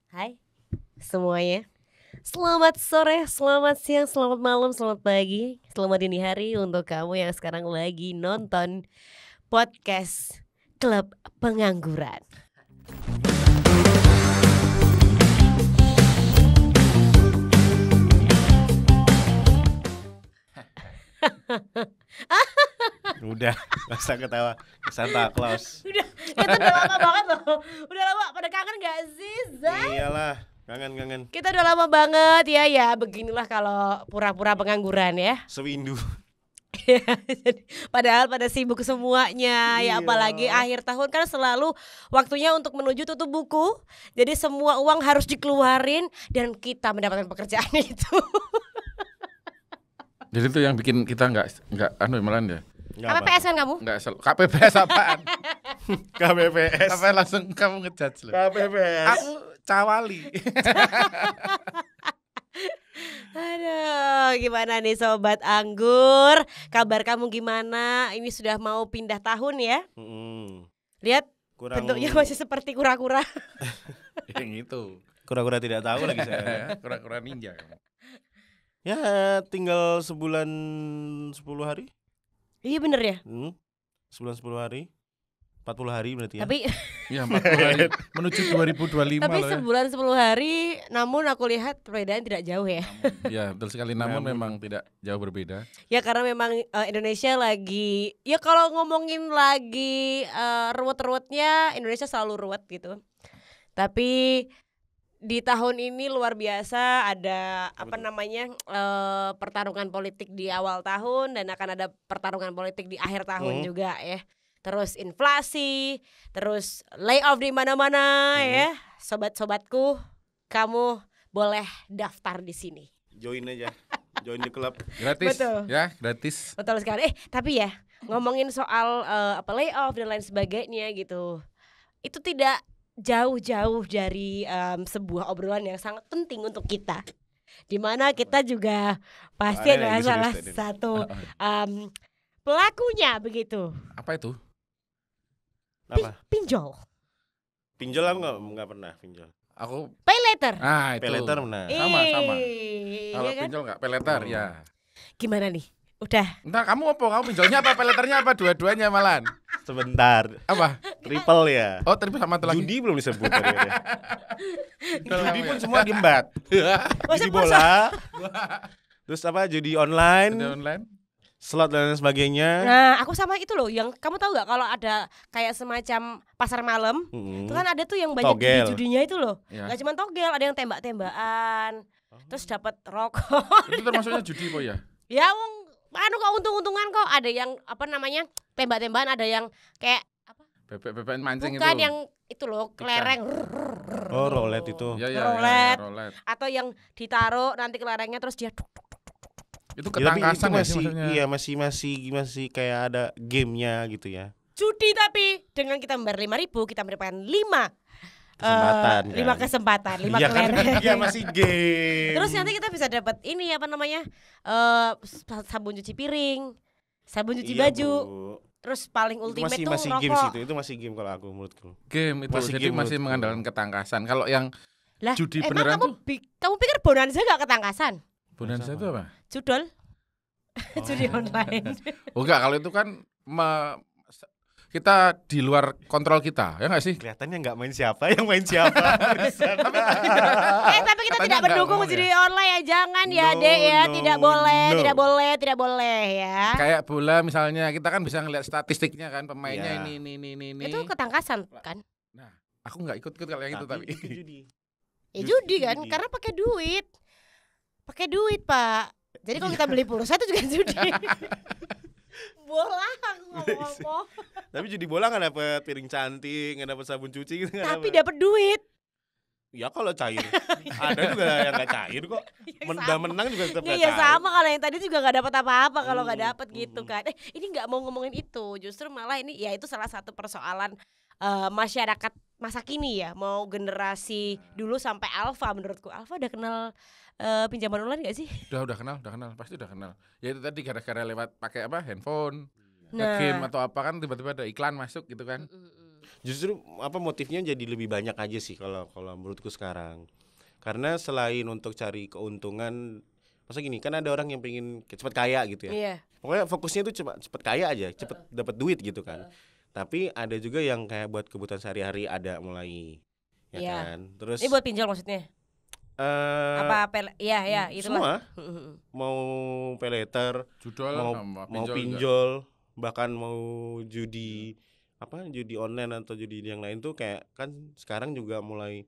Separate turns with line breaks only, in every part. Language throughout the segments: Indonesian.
Hai semuanya. Selamat sore, selamat siang, selamat malam, selamat pagi, selamat dini hari untuk kamu yang sekarang lagi nonton podcast Klub Pengangguran.
Udah, gak usah ketawa. Santa Claus.
Kita udah lama banget loh. Udah lama, pada kangen gak sih, Zai?
Iyalah, kangen.
Kita udah lama banget ya. Beginilah kalau pura-pura pengangguran ya.
Sewindu.
Padahal pada sibuk semuanya ya,
Iya.
apalagi akhir tahun kan selalu waktunya untuk menuju tutup buku. Jadi semua uang harus dikeluarin dan kita mendapatkan pekerjaan itu.
Jadi itu yang bikin kita nggak malan ya.
Apa PS kan kamu?
Nggak KPPS apaan?
KPPS.
Apa langsung kamu ngejudge loh?
KPPS.
Aku cawali.
Aduh, gimana nih Sobat Anggur? Kabar kamu gimana? Ini sudah mau pindah tahun ya? Lihat bentuknya masih seperti kura-kura.
Yang itu.
Kura-kura tidak tahu lagi saya.
Kura-kura ninja.
Ya, tinggal sebulan 10 hari.
Iya bener ya?
Sebulan 10 hari. 40 hari berarti ya.
Tapi
Ya 40 hari menuju 2025
tapi
loh ya.
sebulan 10 hari, namun aku lihat perbedaan tidak jauh ya.
Ya betul sekali, namun memang tidak jauh berbeda.
Ya karena memang Indonesia lagi, ya kalau ngomongin lagi ruwet-ruwetnya, Indonesia selalu ruwet gitu. Tapi di tahun ini luar biasa, ada pertarungan politik di awal tahun dan akan ada pertarungan politik di akhir tahun juga ya. Terus inflasi, terus layoff di mana-mana ya. Sobat-sobatku, kamu boleh daftar di sini.
Join aja. Join di klub.
Gratis.
Betul.
Ya, gratis.
Betul sekali. Tapi ya, ngomongin soal layoff dan lain sebagainya gitu. Itu tidak jauh-jauh dari sebuah obrolan yang sangat penting untuk kita. Dimana kita juga pasti
Ada
adalah
yang
salah
serius tadi.
satu pelakunya begitu.
Apa itu?
Apa?
Pinjol,
Pinjol aku enggak pernah pinjol.
Aku
pay later.
itu.
Pay later pernah.
Sama.
Iya
Kalau
kan?
pinjol nggak, pay letter ya.
Gimana nih? Udah.
Entar kamu apa? Kamu pinjolnya apa? Pay letternya apa? Dua-duanya malan.
Sebentar.
Apa?
Triple ya.
Oh, terus sama satu lagi.
Judi belum disebut tadi ya. Judi pun semua diembat. Judi
Masa-
bola. Terus apa? Judi online.
Ada online.
Slot dan lain sebagainya.
Nah, aku sama itu loh, yang kamu tahu nggak kalau ada kayak semacam pasar malam, itu kan ada tuh yang banyak
Togel.
judi-judinya itu loh.
Ya.
Nggak cuma togel, ada yang tembak-tembakan, terus dapat rokok.
Itu termasuknya judi kok ya?
Ya, kok untung-untungan kok. Ada yang tembak-tembakan, ada yang kayak
Bebek mancing
bukan
itu.
yang itu loh, kelereng.
Oh, roulette itu.
Ya,
roulette. Atau yang ditaruh nanti kelerengnya terus dia
Itu
Ya, tapi
ketangkasan
itu
nggak sih
masih
maksudnya?
iya masih kayak ada gamenya gitu ya.
judi, tapi dengan kita membayar 5.000 kita mendapatkan 5
Kesempatan, kan?
5 kesempatan, 5
Iya kan?
kelereng.
Iya masih game.
Terus nanti kita bisa dapat ini sabun cuci piring, sabun cuci
Iya,
baju.
Bu.
Terus paling
Itu
ultimate tuh
masih game
rokok.
itu masih game kalau aku menurutku.
Game itu
Masih
jadi
game
masih
menurutku.
mengandalkan ketangkasan. Kalau yang
Lah,
judi
emang
beneran
kamu
tuh
kamu pikir bonanza gak ketangkasan?
bonanza itu apa?
Judol? Judi online.
Oh enggak, kalau itu kan kita di luar kontrol kita, ya nggak sih?
Kelihatannya nggak main siapa, yang main siapa.
Tapi kita
Katanya
tidak
enggak
mendukung
mau ya?
judi online ya. Jangan ya,
No,
Dek ya.
no,
Tidak boleh,
no.
tidak boleh ya.
Kayak bola misalnya, kita kan bisa ngelihat statistiknya kan, pemainnya
Iya.
ini.
Itu ketangkasan kan?
Nah, aku nggak ikut kalau yang itu tapi.
itu judi.
Ya
Justru
judi kan,
judi.
karena pakai duit. Pakai duit, Pak. Jadi kalau kita beli pulsa itu juga judi. Bola aku ngomong-ngomong.
Tapi judi bola nggak dapet piring cantik, nggak dapet sabun cuci gitu. nggak
Tapi
dapet.
dapat duit.
Ya kalau cair. Ada juga yang nggak cair kok. Udah menang juga tetap nggak
Iya
cair.
sama, kalau yang tadi juga nggak dapat apa-apa kalau nggak
Hmm,
dapat gitu kan. Ini nggak mau ngomongin itu, justru malah ini ya itu salah satu persoalan masyarakat masa kini ya, mau generasi dulu sampai alfa. Menurutku alfa udah kenal pinjaman online nggak sih?
Udah kenal, pasti udah kenal. Ya itu tadi gara-gara lewat pakai apa? Handphone,
Nah.
game atau apa kan tiba-tiba ada iklan masuk gitu kan.
justru apa motifnya jadi lebih banyak aja sih kalau menurutku sekarang. Karena selain untuk cari keuntungan, masa gini kan ada orang yang pengen cepat kaya gitu ya.
Iya.
Pokoknya fokusnya itu cepat kaya aja, cepat dapat duit gitu kan. Tapi ada juga yang kayak buat kebutuhan sehari-hari ada mulai, ya
Iya.
kan. Terus
Ini buat pinjol maksudnya? Apa iya itulah.
semua mau paylater,
Judol
mau pinjol, bahkan mau judi online atau judi yang lain tuh kayak kan sekarang juga mulai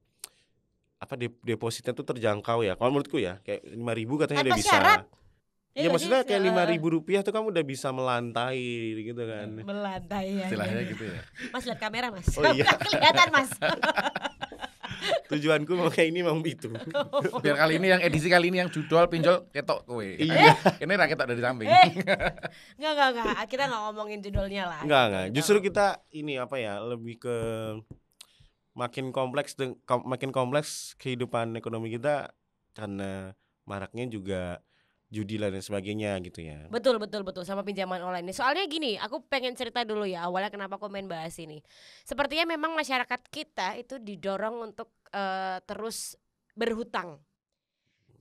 apa depositnya tuh terjangkau ya. Kalau menurutku ya kayak 5.000 katanya
Tanpa
udah bisa.
syarat.
Iya maksudnya kayak 5.000 rupiah tuh kamu udah bisa melantai gitu kan.
Melantai ya.
istilahnya gitu ya.
Mas lihat kamera Mas.
Oh iya.
Kelihatan Mas.
Tujuanku mau kayak ini memang itu.
Biar kali ini yang edisi kali ini yang judol pinjol ketok kowe.
Iya.
Ini ra ketok dari samping.
Enggak. Kita enggak ngomongin judulnya lah.
Enggak. Justru kita ini apa ya lebih ke makin kompleks kehidupan ekonomi kita karena maraknya juga judi dan sebagainya gitu ya.
Betul sama pinjaman online ini. Soalnya gini, aku pengen cerita dulu ya awalnya kenapa aku main bahas ini. Sepertinya memang masyarakat kita itu didorong untuk terus berhutang.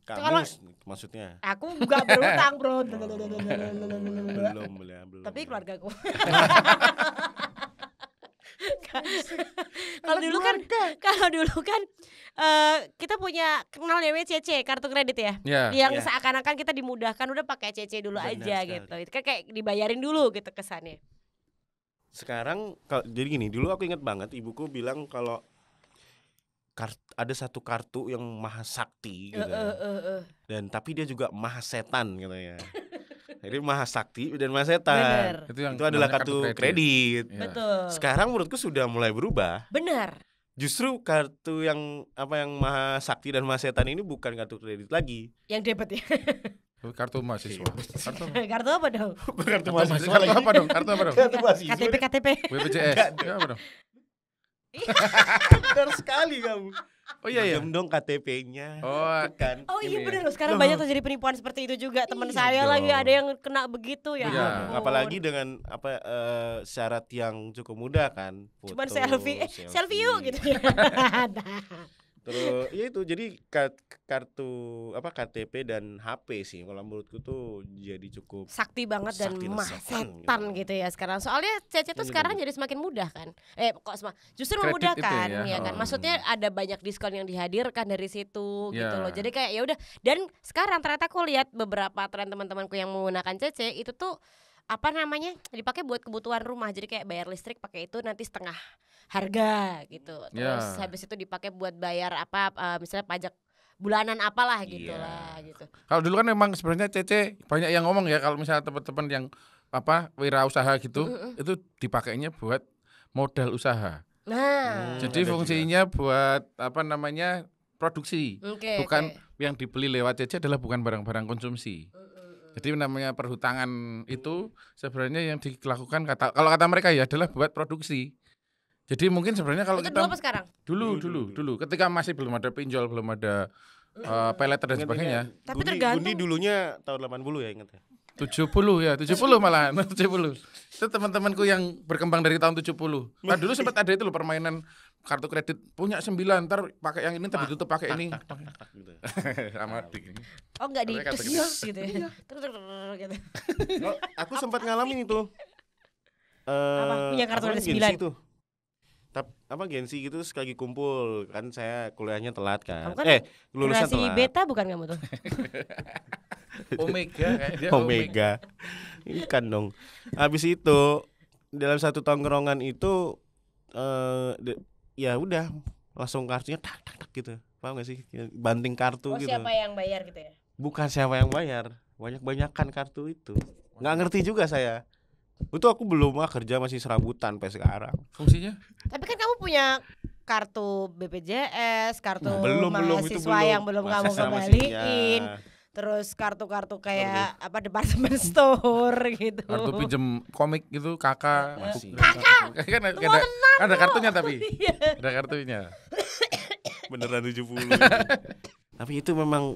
Kamu maksudnya?
Aku enggak berhutang, Bro.
Belum.
Tapi keluargaku. Kalau dulu kan kita punya kenal namanya CC, kartu kredit ya. Yang seakan-akan kita dimudahkan udah pakai CC dulu aja gitu. Itu kan kayak dibayarin dulu gitu kesannya.
Sekarang jadi gini, dulu aku ingat banget ibuku bilang kalau ada satu kartu yang maha sakti gitu. Dan tapi dia juga maha setan gitu ya. Jadi maha sakti dan maha setan. Itu adalah kartu kredit.
Betul.
Sekarang menurutku sudah mulai berubah.
Benar.
Justru kartu yang maha sakti dan maha setan ini bukan kartu kredit lagi.
Yang debit ya.
Kartu mahasiswa.
Kartu apa dong?
Kartu mahasiswa.
Kartu apa dong? Kartu mahasiswa.
KTP.
BPJS. Ya apa dong?
Benar sekali kamu.
Oh iya.
Dong KTP-nya.
Kan. Oh iya benar loh. Sekarang banyak terjadi penipuan seperti itu juga. Teman saya lagi ada yang kena begitu ya.
Apalagi dengan syarat yang cukup mudah kan.
Cuman selfie yuk gitu ya.
Terus ya itu jadi kartu KTP dan HP sih kalau menurutku tuh jadi cukup
sakti banget dan setan gitu ya sekarang. Soalnya CC tuh sekarang jadi semakin mudah kan. Justru memudahkan ya kan. Maksudnya ada banyak diskon yang dihadirkan dari situ gitu loh. Jadi kayak ya udah. Dan sekarang ternyata aku lihat beberapa tren teman-temanku yang menggunakan CC itu tuh dipakai buat kebutuhan rumah. Jadi kayak bayar listrik pakai itu nanti setengah harga gitu. Terus habis itu dipakai buat bayar misalnya pajak bulanan apalah gitu lah gitu.
Kalau dulu kan memang sebenarnya CC banyak yang ngomong ya kalau misalnya teman-teman yang wirausaha gitu itu dipakainya buat modal usaha. Jadi fungsinya buat produksi. Bukan yang dibeli lewat CC adalah bukan barang-barang konsumsi. Jadi namanya perhutangan itu sebenarnya yang dilakukan kalau kata mereka ya adalah buat produksi. Jadi mungkin sebenarnya kalau
itu
kita
dulu apa sekarang?
Dulu ketika masih belum ada pinjol, belum ada paylater dan sebagainya.
Tapi tergantung.
Gundi dulunya tahun 80 ya ingat ya.
70 malahan 70. Itu teman-temanku yang berkembang dari tahun 70. Nah dulu sempat ada itu loh permainan kartu kredit punya 9 ntar pakai yang ini tapi ditutup pakai ini. Sama dik.
Oh enggak gitu ya. Terus gitu.
Aku sempat ngalamin itu.
Punya kartu kredit 9
itu. Gengsi gitu sekali kumpul kan saya kuliahnya telat kan. Lulusnya
telat. Beta bukan kamu tuh.
Omega. Ikan dong. Habis itu dalam satu tongkrongan itu ya udah langsung kartunya tak gitu. Paham gak sih? Banting kartu gitu.
Siapa yang bayar gitu ya?
Bukan siapa yang bayar. Banyak-banyakan kartu itu. Nggak ngerti juga saya. Itu aku belum kerja masih serabutan sampai sekarang.
Fungsinya?
Tapi kan kamu punya kartu BPJS, kartu mahasiswa yang belum kamu kembaliin. Terus kartu-kartu kayak department store gitu.
Kartu pinjem komik gitu kakak.
Kakak.
Kan ada kartunya tapi. Ada kartunya.
Beneran 70. Tapi itu memang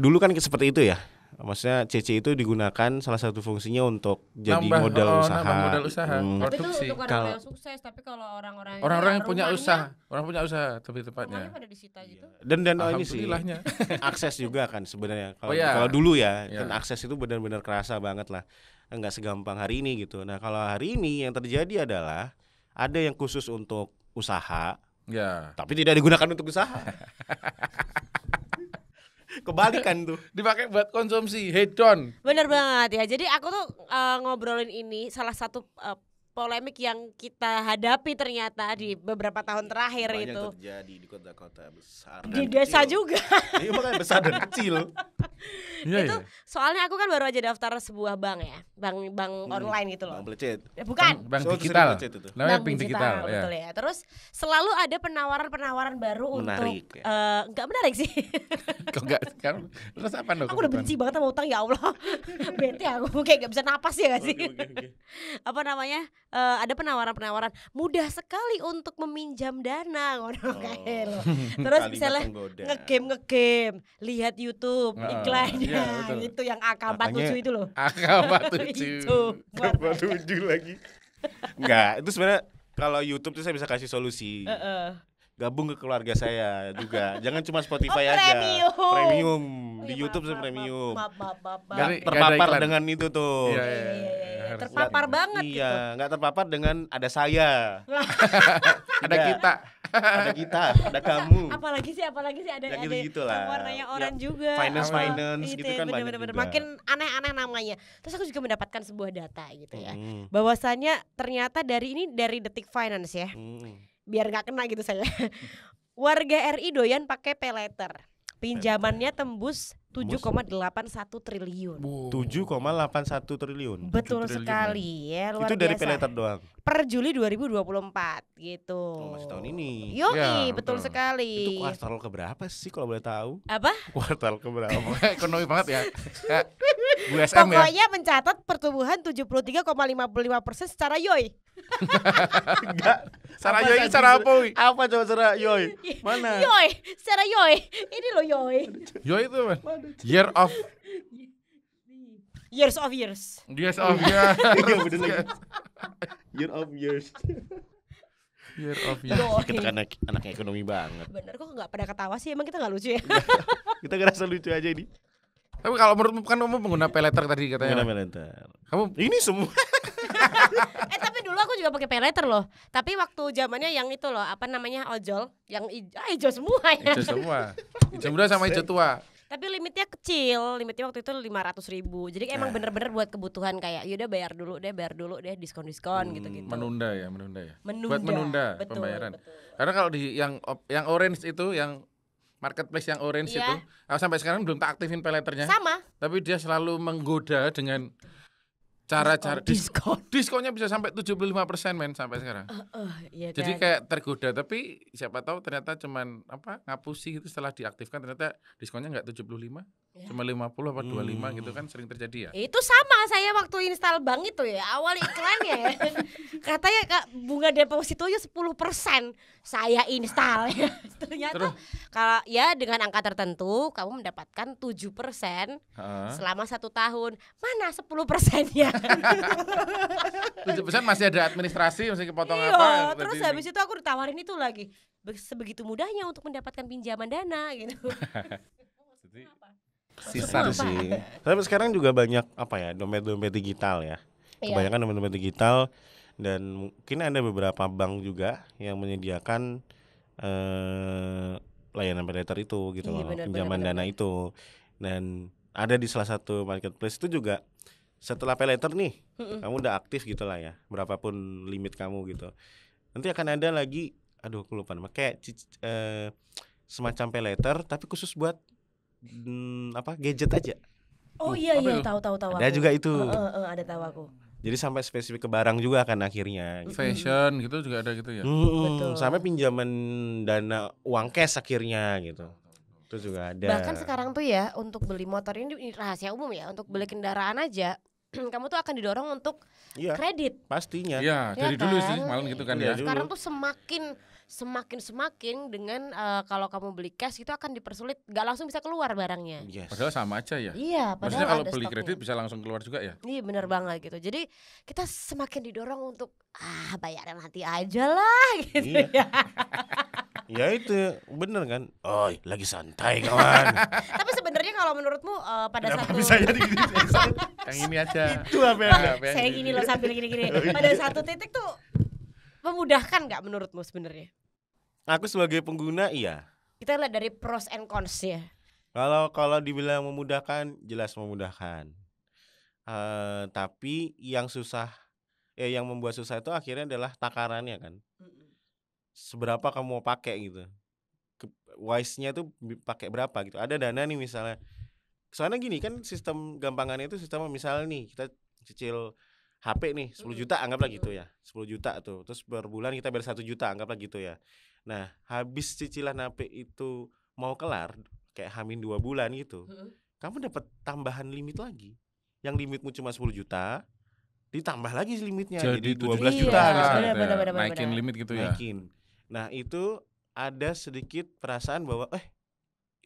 dulu kan seperti itu ya. maksudnya CC itu digunakan salah satu fungsinya untuk jadi modal usaha.
Nambah modal usaha.
Tapi itu
Produksi.
untuk orang yang sukses, tapi kalau
Orang-orang yang punya usaha, orang punya usaha lebih tepatnya.
Rumahnya pada disita gitu.
Dan ini sih
Alhamdulillahnya.
akses juga kan sebenarnya. Kalau
iya.
kalau dulu ya,
Iya.
kan akses itu benar-benar kerasa banget lah. Enggak segampang hari ini gitu. Nah, kalau hari ini yang terjadi adalah ada yang khusus untuk usaha,
Ya.
tapi tidak digunakan untuk usaha. Kebalikan tuh.
Dipakai buat konsumsi hedon.
Bener banget ya. Jadi aku tuh ngobrolin ini salah satu polemik yang kita hadapi ternyata di beberapa tahun terakhir
Banyak
itu.
terjadi di kota-kota besar
Di
dan
desa
kecil.
juga.
Iya, makanya besar dan kecil.
Iya,
Itu soalnya aku kan baru aja daftar sebuah bank ya, bank online gitu loh.
Bang Pelecet.
Bukan.
Bank
So,
digital.
sering baca itu tuh.
Namanya
Bank
bank digital, ya.
betul ya. Terus selalu ada penawaran-penawaran baru
Menarik,
untuk
ya.
enggak menarik sih.
Kok enggak sekarang? Terus apa dong?
Aku udah benci banget sama utang, ya Allah. Bete aku kayak gak bisa napas ya gak sih.
Oke.
Apa namanya? Ada penawaran-penawaran mudah sekali untuk meminjam dana ngono kayak lho. Terus
Kalimat
misalnya
penggoda.
ngegame, lihat YouTube iklannya.
iya, betul.
Itu yang AK47
Makanya-
itu loh.
AK47.
Itu. luar
Tambah
biasa.
7 lagi. Enggak, itu sebenarnya kalau YouTube tuh saya bisa kasih solusi. Gabung ke keluarga saya juga. Jangan cuma Spotify
Oh,
aja.
premium.
Premium.
Oh,
Di
iya,
YouTube
maaf,
saya
maaf,
premium.
maaf.
Nggak
Nggak ada
terpapar
iklan.
dengan itu tuh.
Iya,
Iya.
harus
Terpapar
gitu.
banget
Iya,
gitu.
nggak terpapar dengan ada saya.
Ada
Tidak.
kita.
Ada kita, ada kamu.
Apalagi sih ada
Ya
ada
gitu-gitu lah.
yang warnanya
Ya,
oranye juga.
finance
Itu
gitu
ya,
kan banyak
bener-bener.
juga.
Makin aneh-aneh namanya. Terus aku juga mendapatkan sebuah data gitu ya.
Hmm.
Bahwasannya ternyata dari Detik Finance ya.
Hmm.
Biar nggak kena gitu saya. Warga RI doyan pakai pay letter. Pinjamannya tembus 7,81 triliun.
7,81 triliun.
Betul
7 triliun
sekali ya, luar
Itu dari
biasa.
peleter doang.
Per Juli 2024 gitu.
Oh, masih tahun ini.
Yoi,
Ya,
betul
betul.
sekali.
Itu kuartal keberapa sih kalau boleh tahu?
Apa?
Kuartal keberapa?
Ekonomi banget ya. Kayak Bu SM ya.
Pokoknya mencatat pertumbuhan 73,55% secara yoi.
Enggak.
Cara
Apa
yoi
tadi?
cara apa? Wi?
Apa coba cara yoi? Mana?
Yoi, secara yoi. Ini loh yoi.
Yoi itu man. Year of
Years of years.
Years of year.
Iya bener lagi. Year of years.
Year of year.
Yoi.
Kita kan anak ekonomi banget.
Bener, kok nggak pada ketawa sih? Emang kita nggak lucu ya?
Kita ngerasa lucu aja ini.
Tapi kalau menurutmu kan kamu pengguna pay letter tadi katanya.
Mengenai peleter.
Kamu
Ini semua.
Tapi dulu aku juga pakai pay letter loh. Tapi waktu zamannya yang itu loh, apa namanya, ojol, yang hijau semua ya.
hijau semua. Hijau muda sama hijau tua.
Tapi limitnya kecil, limitnya waktu itu 500.000. Jadi emang bener-bener buat kebutuhan kayak yaudah bayar dulu deh, diskon-diskon gitu-gitu.
Menunda ya.
Menunda.
Buat menunda
Betul,
pembayaran.
betul.
Karena kalau di yang orange itu, yang marketplace yang orange
Iya.
itu, aku sampai sekarang belum tak aktifin pay letternya.
Sama.
Tapi dia selalu menggoda dengan cara-cara
diskon.
diskonnya bisa sampai 75% men sampai sekarang.
Iya kan?
Jadi kayak tergoda, tapi siapa tahu ternyata cuman ngapusi itu setelah diaktifkan ternyata diskonnya enggak 75,
Ya.
cuma 50 apa 25 gitu kan sering terjadi ya.
Itu sama saya waktu install bank itu ya, awal iklannya ya. Katanya Kak, bunga depositonya 10%. Saya install ya. Ternyata
Terus?
kalau ya dengan angka tertentu kamu mendapatkan 7%
Heeh.
selama 1 tahun. Mana 10%-nya?
7% masih ada administrasi, masih kepotong
Iya,
apa.
terus
tadi.
habis itu aku ditawarin itu lagi. Sebegitu mudahnya untuk mendapatkan pinjaman dana gitu.
Jadi,
Sisa sih. Tapi sekarang juga banyak apa ya, dompet-dompet digital ya.
Iya.
Kebanyakan dompet-dompet digital dan mungkin ada beberapa bank juga yang menyediakan layanan pay letter itu gitu
Iya,
loh,
benar,
pinjaman
benar,
dana itu. Dan ada di salah satu marketplace itu juga setelah pay letter nih, kamu udah aktif gitu lah ya, berapapun limit kamu gitu. Nanti akan ada lagi, aduh aku lupa nama, kayak semacam pay letter tapi khusus buat gadget aja.
Oh iya
apa
iya,
itu?
tahu
Ada
aku.
juga itu.
Ada tahu aku.
Jadi sampai spesifik ke barang juga kan akhirnya. Gitu.
fashion gitu juga ada gitu ya.
Betul.
Sampai pinjaman dana uang cash akhirnya gitu. Itu juga ada.
Bahkan sekarang tuh ya untuk beli motor ini rahasia umum ya, untuk beli kendaraan aja kamu tuh akan didorong untuk
Iya,
kredit.
pastinya.
Iya,
Ya
dari dulu
kan?
sih malah gitu kan
Iya,
ya.
dulu.
Sekarang tuh semakin dengan kalau kamu beli cash itu akan dipersulit, nggak langsung bisa keluar barangnya.
Yes.
Padahal sama aja ya.
Iya,
Maksudnya
padahal
kalau
ada
beli
stoknya.
kredit bisa langsung keluar juga ya.
Iya benar banget gitu. Jadi kita semakin didorong untuk bayaran nanti aja lah gitu
Iya.
ya.
Ya itu bener kan. Oh, lagi santai kawan.
Tapi sebenarnya kalau menurutmu pada
Kenapa
satu
bisa jadi gini?
Yang ini aja.
Itu apa yang
Apa yang
saya
ini?
gini loh sambil gini-gini. Pada satu titik tuh memudahkan nggak menurutmu sebenarnya?
Aku sebagai pengguna iya.
Kita lihat dari pros and cons ya.
Kalau dibilang memudahkan, jelas memudahkan. Tapi yang susah, yang membuat susah itu akhirnya adalah takarannya kan. Seberapa kamu mau pakai gitu. Wise-nya tuh pakai berapa gitu. Ada dana nih misalnya. Soalnya gini kan sistem gampangannya itu sistem misalnya nih kita cicil HP nih 10 juta anggaplah gitu ya. 10 juta tuh. Terus per bulan kita bayar 1 juta anggaplah gitu ya. Nah, habis cicilan HP itu mau kelar kayak hamin 2 bulan gitu. Kamu dapat tambahan limit lagi. Yang limitmu cuma 10 juta ditambah lagi limitnya jadi 12 juta
Iya,
misalnya.
benar.
Naikin limit gitu ya.
Naikin. Nah, itu ada sedikit perasaan bahwa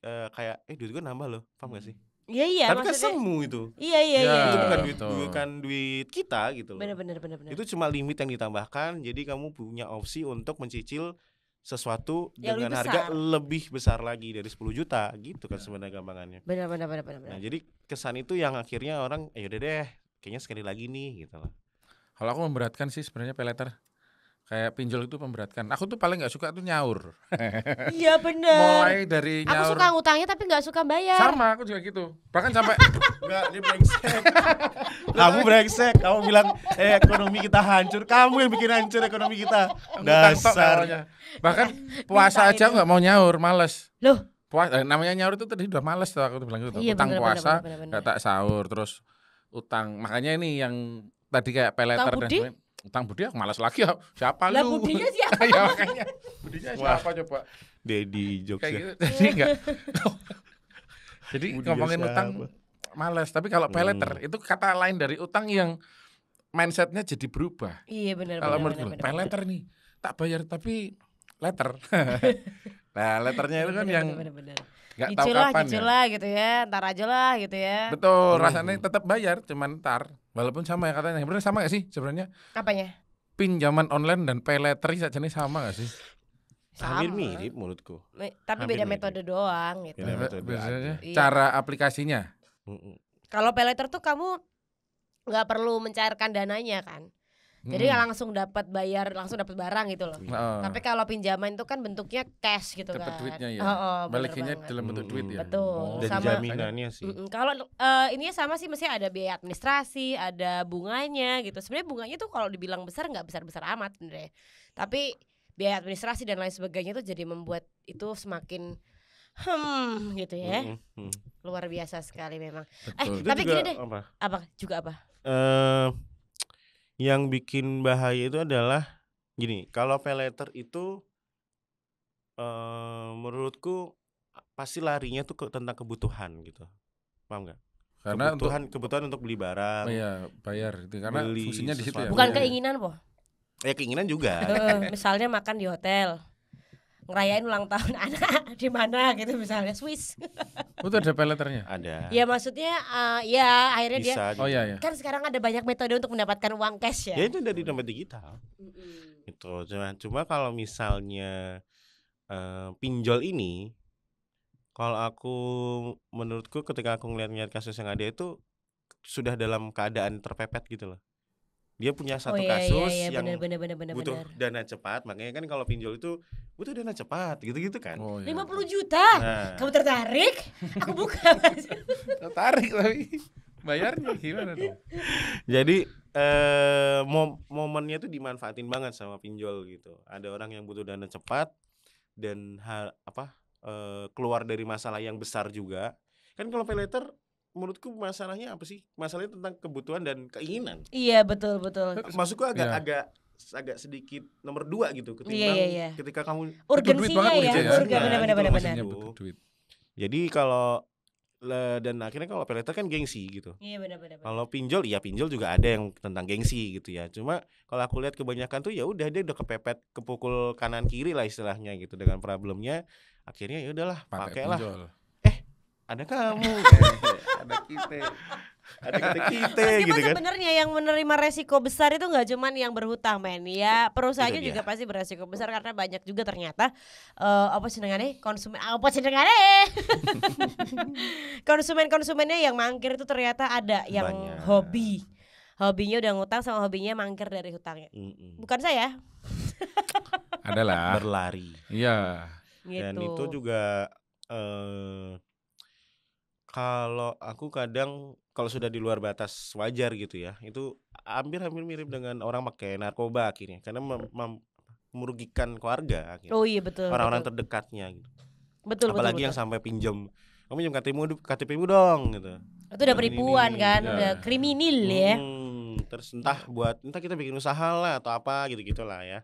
kayak duit gue nambah loh. Paham gak sih?
Iya
Tapi kan
maksudnya.
semu itu.
Iya.
Itu bukan
betul.
duit kita gitu loh.
Benar.
Itu cuma limit yang ditambahkan. Jadi kamu punya opsi untuk mencicil sesuatu
Yang
dengan
lebih
harga
besar.
lebih besar lagi dari 10 juta gitu kan sebenarnya gampangannya.
Benar.
Nah, jadi kesan itu yang akhirnya orang yaudah deh, kayaknya sekali lagi nih gitu loh.
Kalau aku memberatkan sih sebenarnya paylater. Kayak pinjol itu memberatkan. Aku tuh paling nggak suka tuh nyaur.
Iya benar.
Mulai dari
Aku
nyaur.
suka ngutangnya tapi nggak suka bayar.
Sama aku juga gitu. Bahkan sampai
Enggak, dia brengsek. Kamu brengsek, kamu bilang ekonomi kita hancur. Kamu yang bikin hancur ekonomi kita.
ngutang tok
Dasar.
namanya. Bahkan puasa
Minta
aja
itu.
nggak mau nyaur, males.
Loh,
Namanya nyaur itu tadi udah males tuh aku tuh bilang gitu.
Iya,
Utang
bener,
puasa
bener.
nggak tak sahur terus utang. Makanya ini yang tadi kayak paylater dan
budi?
sebagainya. Utang budi aku malas lagi ya. Siapa
lah
lu?
budinya siapa?
Ya makanya budinya
Wah.
siapa coba?
Daddy jokes
Kayak
ya.
gitu. Jadi enggak. Jadi
Budinya
ngomongin
siapa?
utang males. Tapi kalau paylater itu kata lain dari utang yang mindsetnya jadi berubah.
Iya benar.
Kalau menurut gue paylater nih tak bayar tapi letter. Nah letternya itu kan yang
benar.
nggak tahu kapan
Cicil
ya.
lah gitu ya, ntar aja lah gitu ya.
Betul, rasanya tetap bayar, cuman ntar. Walaupun sama ya katanya. Sebenarnya sama gak sih sebenarnya?
Apanya?
Pinjaman online dan pay letter saja nih sama gak sih?
Hampir
Sama.
mirip menurutku.
Tapi
Hampir
beda
mirip.
metode doang gitu.
Beda metode
Biasanya
aja.
cara aplikasinya.
Mm-mm.
Kalau paylater tuh kamu nggak perlu mencairkan dananya kan. Jadi langsung dapat bayar, langsung dapat barang gitu loh.
Heeh.
Tapi kalau pinjaman itu kan bentuknya cash gitu
Dapat
kan.
duitnya ya.
Bener
Balikinnya
banget.
dalam bentuk duit ya.
Betul.
Dan
Sama-
jaminannya sih.
Kalau ininya sama sih, mesti ada biaya administrasi, ada bunganya gitu. Sebenarnya bunganya tuh kalau dibilang besar nggak besar-besar amat sebenarnya. Tapi biaya administrasi dan lain sebagainya tuh jadi membuat itu semakin gitu ya.
Mm-mm.
Luar biasa sekali memang.
Betul.
Itu
Tapi
juga
gini deh.
apa?
Apa?
Yang bikin bahaya itu adalah gini, kalau pay letter itu menurutku pasti larinya tuh tentang kebutuhan gitu, paham nggak?
Karena untuk
Kebutuhan untuk beli barang,
bayar itu karena
Beli
fungsinya di situ ya.
sesuatu.
Bukan
Iya.
keinginan po.
keinginan juga.
Misalnya makan di hotel, ngerayain ulang tahun anak di mana gitu misalnya Swiss.
Itu ada pay letternya.
Ada.
Ya maksudnya ya akhirnya dia
Bisa.
Oh
gitu.
iya.
kan sekarang ada banyak metode untuk mendapatkan uang cash ya.
Ya itu dari dompet digital. Itu cuma kalau misalnya pinjol ini, kalau menurutku ketika aku ngeliat kasus yang ada itu sudah dalam keadaan terpepet gitu loh. Dia punya satu kasus yang
bener.
butuh dana cepat, makanya kan kalau pinjol itu butuh dana cepat gitu-gitu kan.
Oh, iya.
50 juta.
Nah,
Kamu tertarik? Aku buka.
Tertarik tapi bayarnya gimana dong?
jadi momennya tuh dimanfaatin banget sama pinjol gitu. Ada orang yang butuh dana cepat dan keluar dari masalah yang besar juga. Kan kalau pay letter menurutku masalahnya apa sih? Masalahnya tentang kebutuhan dan keinginan.
Iya betul.
Maksudku
Iya.
agak sedikit nomor 2 gitu ketimbang
Iya.
ketika kamu
Butuh duit
Urgensinya
banget
ya,
gitu ya.
bener
Gitu
bener.
loh
Maksudnya
maksudku.
butuh duit.
Jadi kalau dan akhirnya kalau pay letter kan gengsi gitu.
Iya benar-benar.
Kalau pinjol, iya pinjol juga ada yang tentang gengsi gitu ya. Cuma kalau aku lihat kebanyakan tuh ya udah dia udah kepepet, kepukul kanan kiri lah istilahnya gitu dengan problemnya. Akhirnya ya udahlah, pakailah. Ada kamu, ada kita
Meskipun
gitu kan.
sebenarnya yang menerima resiko besar itu nggak cuman yang berhutang men ya, perusahaannya
Itu dia.
juga pasti beresiko besar karena banyak juga ternyata konsumennya yang mangkir itu ternyata ada yang
Banyak.
hobinya udah ngutang sama hobinya mangkir dari hutangnya. Bukan saya.
Adalah
Berlari.
Iya.
Gitu.
Dan itu juga kalau aku kadang kalau sudah di luar batas wajar gitu ya, itu hampir mirip dengan orang pakai narkoba akhirnya karena merugikan keluarga akhirnya.
Oh iya betul.
Orang-orang
betul.
terdekatnya gitu.
Betul.
Apalagi
betul,
yang sampai pinjam, kamu pinjam KTP-mu dong gitu.
itu udah penipuan kan,
ya.
udah kriminal ya.
Terus entah kita bikin usaha lah atau apa gitu-gitulah ya.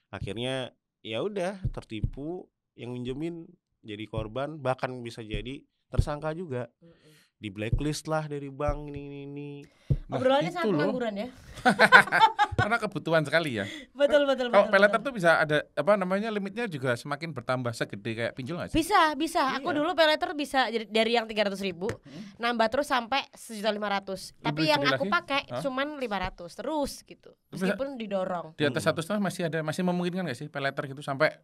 Akhirnya ya udah tertipu, yang minjemin jadi korban, bahkan bisa jadi tersangka juga. Di blacklist lah dari bank ini.
Obrolannya
itu
sangat
loh.
pengangguran ya.
Karena kebutuhan sekali ya.
Betul.
Kalau pay letter tuh bisa ada limitnya juga semakin bertambah segede kayak pinjol nggak sih?
Bisa. Aku dulu pay letter bisa dari yang 300.000 nambah terus sampai 1.500.000. Tapi yang
gede
aku
lagi?
pakai cuman 500 terus gitu. Meskipun didorong.
Di atas 100 masih memungkinkan nggak sih pay letter gitu sampai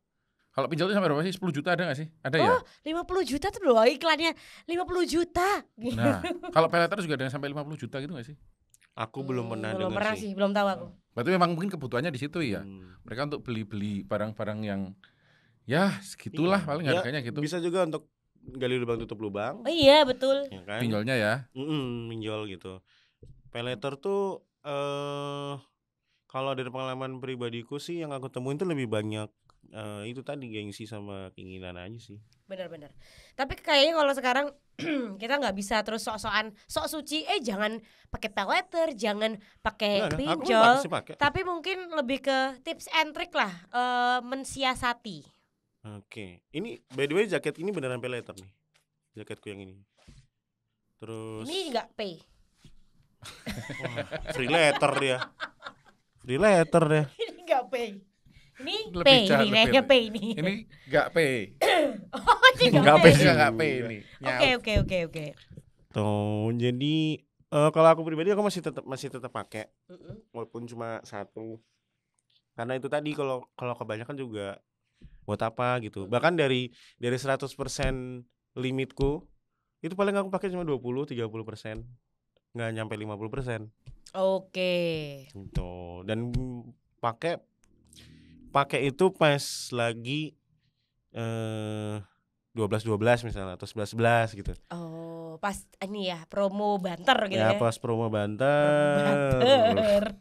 kalau pinjol itu sampai berapa sih? 10 juta ada nggak sih? Ada ya?
Oh, 50 juta tuh loh iklannya. 50 juta.
Nah, kalau pay letter juga ada yang sampai 50 juta gitu nggak sih?
Aku belum pernah
Belum
dengar
pernah sih, belum tahu aku.
Berarti memang mungkin kebutuhannya di situ ya. Mereka untuk beli barang-barang yang ya segitulah
Iya.
paling
Ya,
harganya gitu.
Bisa juga untuk gali lubang tutup lubang.
Oh iya, betul.
Ya kan?
Pinjolnya ya.
Pinjol gitu. Pay letter tuh kalau dari pengalaman pribadiku sih yang aku temuin tuh lebih banyak itu tadi gengsi sama keinginan aja sih.
Benar. Tapi kayaknya kalau sekarang kita nggak bisa terus sok suci. Jangan pakai pay letter, jangan pakai
Aku
pinjol.
pasti pakai.
Tapi mungkin lebih ke tips and trick lah, mensiasati.
Oke. Ini by the way jaket ini beneran pay letter nih. Jaketku yang ini. Terus
Ini nggak pay.
wah, free letter dia. Free letter deh.
Ini nggak pay. Ini
Lebih
pay,
jahat,
ini kayaknya
lebih.
pay ini.
Ini nggak pay.
Oh, ini
Nggak
nggak
pay
pay.
sih.
Nggak pay ini.
Oke.
Tuh, jadi kalau aku pribadi aku masih tetap pakai walaupun cuma satu. Karena itu tadi kalau kebanyakan juga buat apa gitu. Bahkan dari 100% limitku itu paling aku pakai cuma 20-30%. Nggak nyampe 50%.
Oke.
Gitu. Dan pakai itu pas lagi 12 misalnya atau 11 gitu.
Oh, pas ini ya promo banter gitu
Ya
ya.
pas promo banter.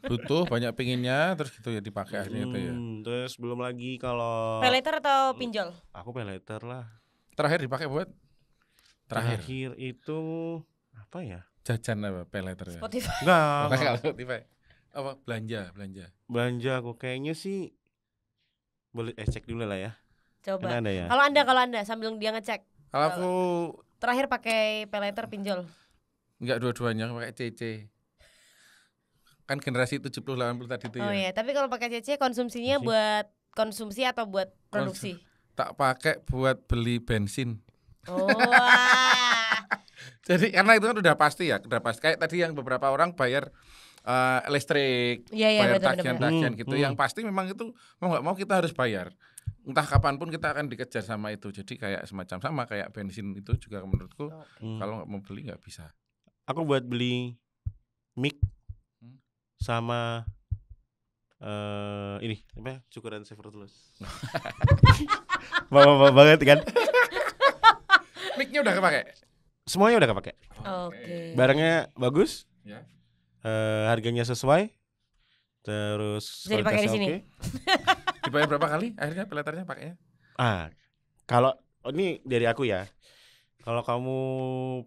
Butuh banyak pinginnya terus gitu ya dipakai akhirnya itu ya.
Terus belum lagi kalau
Pay letter atau pinjol?
aku pay letter lah.
Terakhir dipakai buat
Terakhir itu apa ya?
jajan apa pay letter ya.
Spotify.
Enggak.
Kalau Spotify. Apa belanja.
Aku kayaknya sih boleh cek dulu lah ya.
Coba.
Kan ada ya.
Kalau anda sambil dia ngecek.
Kalau aku
Terakhir pakai pay letter pinjol.
enggak dua-duanya pakai CC. Kan generasi 70-80 tadi itu
Oh
ya.
iya, tapi kalau pakai CC konsumsinya buat konsumsi atau buat produksi?
Tak pakai buat beli bensin.
Oh. Wah.
Jadi karena itu kan udah pasti kayak tadi yang beberapa orang bayar listrik,
Iya,
bayar
betul.
tagihan gitu. Yang pasti memang itu mau nggak mau kita harus bayar. Entah kapanpun kita akan dikejar sama itu. Jadi kayak semacam sama kayak bensin itu juga menurutku kalau nggak mau beli nggak bisa.
Aku buat beli mic sama ini apa? Cukuran Severus. Bapak banget kan?
Mic-nya udah kepake.
Semuanya udah kepake.
Oke.
Barangnya bagus.
Ya.
Harganya sesuai. Terus
Bisa dipakai di
kualitasnya
sini.
oke.
Dibayar berapa kali akhirnya pay letternya pakainya?
Kalau ini dari aku ya. Kalau kamu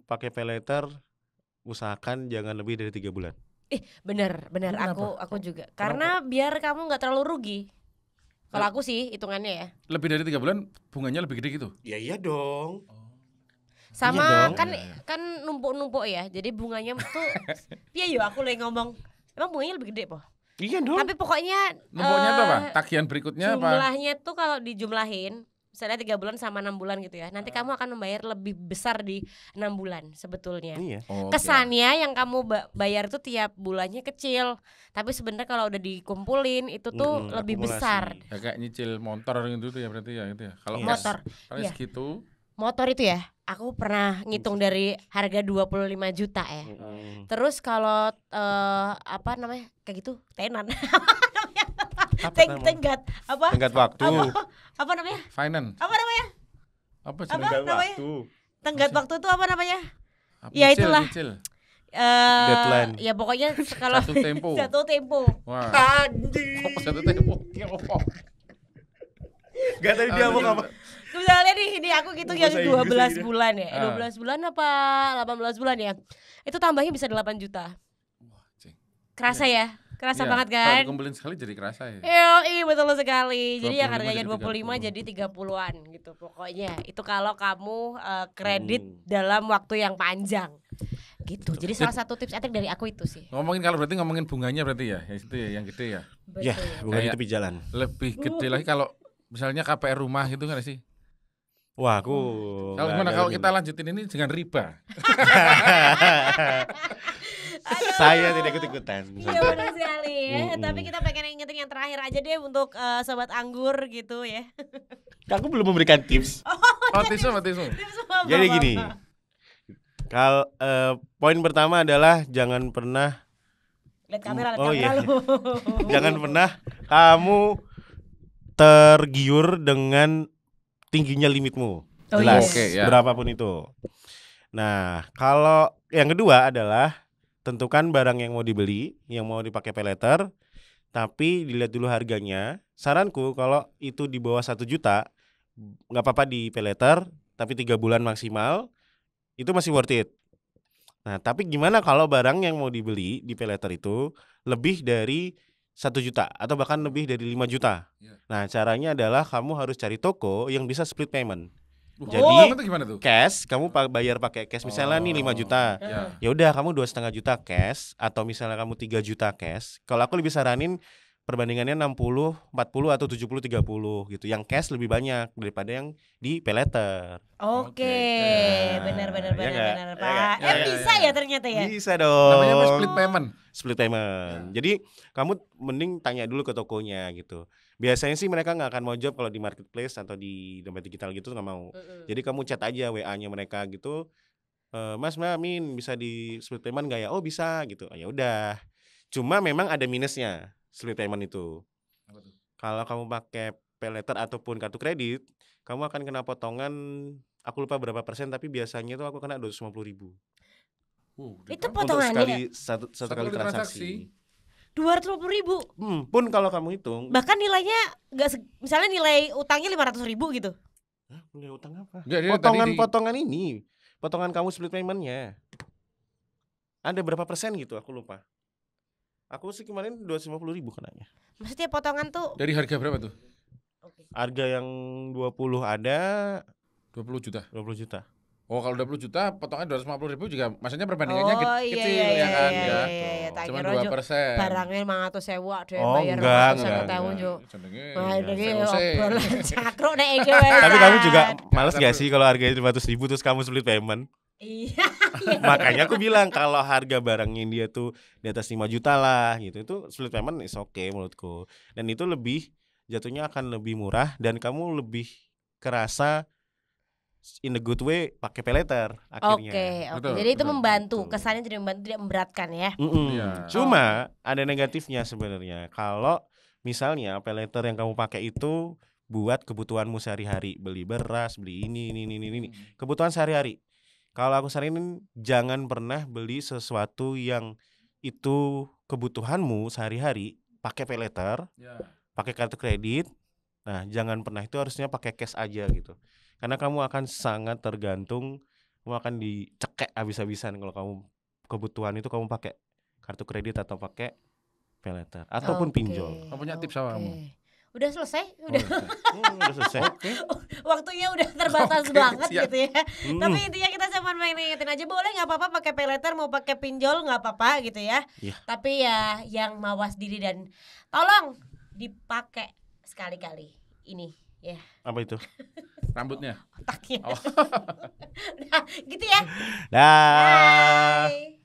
pakai pay letter usahakan jangan lebih dari 3 bulan.
Bener.
Kenapa?
Aku juga. Karena biar kamu nggak terlalu rugi. Kalau aku sih hitungannya ya.
Lebih dari 3 bulan bunganya lebih gede gitu.
Ya iya dong.
Sama
dong.
kan numpuk-numpuk ya. Jadi bunganya tuh piye yo aku lagi ngomong. Emang bunganya lebih gede po?
Iya dong.
Tapi pokoknya
Numpuknya tuh apa? Tagihan berikutnya apa?
jumlahnya tuh kalau dijumlahin misalnya 3 bulan sama 6 bulan gitu ya. Nanti kamu akan membayar lebih besar di 6 bulan sebetulnya.
Iya.
Oh,
Kesannya yang kamu bayar tuh tiap bulannya kecil, tapi sebenarnya kalau udah dikumpulin itu tuh lebih
akumulasi.
besar.
ya kayak nyicil motor gitu tuh ya berarti ya itu ya. Kalau
Iya.
Motor.
kalau
Iya.
segitu
Motor itu ya, aku pernah ngitung dari harga 25 juta ya. Terus kalau apa namanya? Kayak gitu, tenan. Tenggat apa?
Tenggat waktu.
Apa namanya?
finance.
Apa namanya?
Apa sih?
Tenggat
namanya?
waktu.
Tenggat waktu itu apa namanya?
Apa?
Ya,
Nyicil,
itulah.
nyicil.
Deadline.
Ya pokoknya kalau
Satu tempo.
Satu tempo.
Wah.
Anjing.
Apa satu tempo? Ya apa?
Gak tadi dia mau apa?
Misalnya nih ini aku gitu yang
Bahasa Inggris
12
lagi
bulan ya.
Ah.
12 bulan apa 18 bulan ya. Itu tambahnya bisa 8 juta.
Wah, cing.
Kerasa ya? Kerasa
Iya,
banget
Kalau
kan?
dikumpulin sekali jadi kerasa ya.
Iya betul sekali. Jadi yang
25
harganya
jadi
25 jadi 30-an gitu pokoknya. Itu kalau kamu kredit
Hmm.
dalam waktu yang panjang. Gitu. Jadi salah satu tips etik dari aku itu sih.
Ngomongin kalau berarti ngomongin bunganya berarti ya, yang itu ya, yang gede ya.
Ya,
Betul.
bukan di
Kayak-
tepi jalan.
Lebih gede lagi kalau misalnya KPR rumah gitu kan sih.
Wah, aku.
Kalau gimana kalau kita lanjutin ini dengan riba?
Saya tidak ikut-ikutan.
Iya benar sekali ya.
Mm-mm.
Tapi kita pengen ingetin yang terakhir aja deh untuk sobat anggur gitu ya.
Aku belum memberikan tips.
Oh, tisu.
Jadi gini. Kalau poin pertama adalah jangan pernah
Lihat kamera, lihat
Oh,
kamera
iya.
lu.
jangan pernah kamu tergiur dengan tingginya limitmu.
Oh,
Jelas,
yes.
Oke, ya.
berapapun itu. Nah, kalau yang kedua adalah tentukan barang yang mau dibeli, yang mau dipakai pay letter, tapi dilihat dulu harganya. Saranku kalau itu di bawah 1 juta, nggak apa-apa di pay letter, tapi 3 bulan maksimal, itu masih worth it. Nah, tapi gimana kalau barang yang mau dibeli di pay letter itu lebih dari 1 juta atau bahkan lebih dari 5 juta.
Ya.
Nah, caranya adalah kamu harus cari toko yang bisa split payment.
Jadi itu gimana tuh?
Cash, kamu bayar pakai cash misalnya nih 5 juta.
Ya.
Ya udah kamu 2,5 juta cash atau misalnya kamu 3 juta cash. Kalau aku lebih saranin perbandingannya 60, 40 atau 70, 30 gitu. Yang cash lebih banyak daripada yang di pay letter.
Oke, benar
Ya nggak?
Pak.
Ya nggak?
Bisa ya ternyata ya.
Bisa dong.
Namanya apa, split payment.
Split payment. Jadi kamu mending tanya dulu ke tokonya gitu. Biasanya sih mereka nggak akan mau jawab kalau di marketplace atau di dompet digital gitu nggak mau. Jadi kamu chat aja WA-nya mereka gitu. Mas Min bisa di split payment nggak ya? Oh bisa gitu. Ya udah. Cuma memang ada minusnya split payment itu. Kalau kamu pakai pay letter ataupun kartu kredit, kamu akan kena potongan. Aku lupa berapa persen tapi biasanya tuh aku kena 250.000
Itu
untuk
potongannya
satu
Satu
kali
kali
transaksi.
250.000.
Pun kalau kamu hitung,
Bahkan nilainya misalnya nilai utangnya 500.000 gitu.
hah, nilai utang apa?
Enggak, dia
Potongan ini, potongan kamu split paymentnya. Ada berapa persen gitu? Aku lupa. Aku sih kemarin 250.000 kenanya.
Maksudnya potongan tuh
dari harga berapa tuh?
Harga yang 20 ada
20 juta.
20 juta.
Oh, kalau 20 juta potongan 250.000 juga maksudnya perbandingannya kecil
iya,
ya kan
iya,
ya.
iya. Tak
Cuma
kira jo
2%.
barangnya 500.000 ada yang
Oh,
bayar
enggak,
500.000 jo.
Jenenge.
Wah, ini
Sewuse.
obrolan cakruk nek iki wes.
Tapi kamu juga
San.
males gak sih kalau harganya 500.000 terus kamu split payment?
Iya.
Makanya aku bilang kalau harga barangnya dia tuh di atas 5 juta lah gitu, itu split payment is okay menurutku. Dan itu lebih jatuhnya akan lebih murah dan kamu lebih kerasa in the good way pakai pay letter akhirnya.
Oke.
Betul,
Jadi itu
betul,
membantu,
betul.
kesannya tidak membantu, tidak memberatkan ya.
Iya.
Cuma ada negatifnya sebenarnya. Kalau misalnya pay letter yang kamu pakai itu buat kebutuhanmu sehari-hari, beli beras, beli ini. Kebutuhan sehari-hari. Kalau aku saranin jangan pernah beli sesuatu yang itu kebutuhanmu sehari-hari pakai pay letter,
Ya.
pakai kartu kredit. Nah, jangan pernah, itu harusnya pakai cash aja gitu. Karena kamu akan sangat tergantung, kamu akan dicekek habis-habisan kalau kamu kebutuhan itu kamu pakai kartu kredit atau pakai pay letter ataupun
Oke,
pinjol.
Kamu punya tips apa kamu?
oke. Udah selesai, udah.
Udah selesai.
Oke.
Waktunya udah terbatas
Oke,
banget
siap.
gitu ya. Tapi intinya kita cuma pengen ingetin aja, boleh nggak apa-apa pakai pay letter, mau pakai pinjol nggak apa-apa gitu ya.
Iya.
Tapi ya yang mawas diri dan tolong dipakai sekali-kali ini ya
Apa itu?
Rambutnya.
otaknya.
Oh.
Nah, gitu ya.
Dah.
Bye.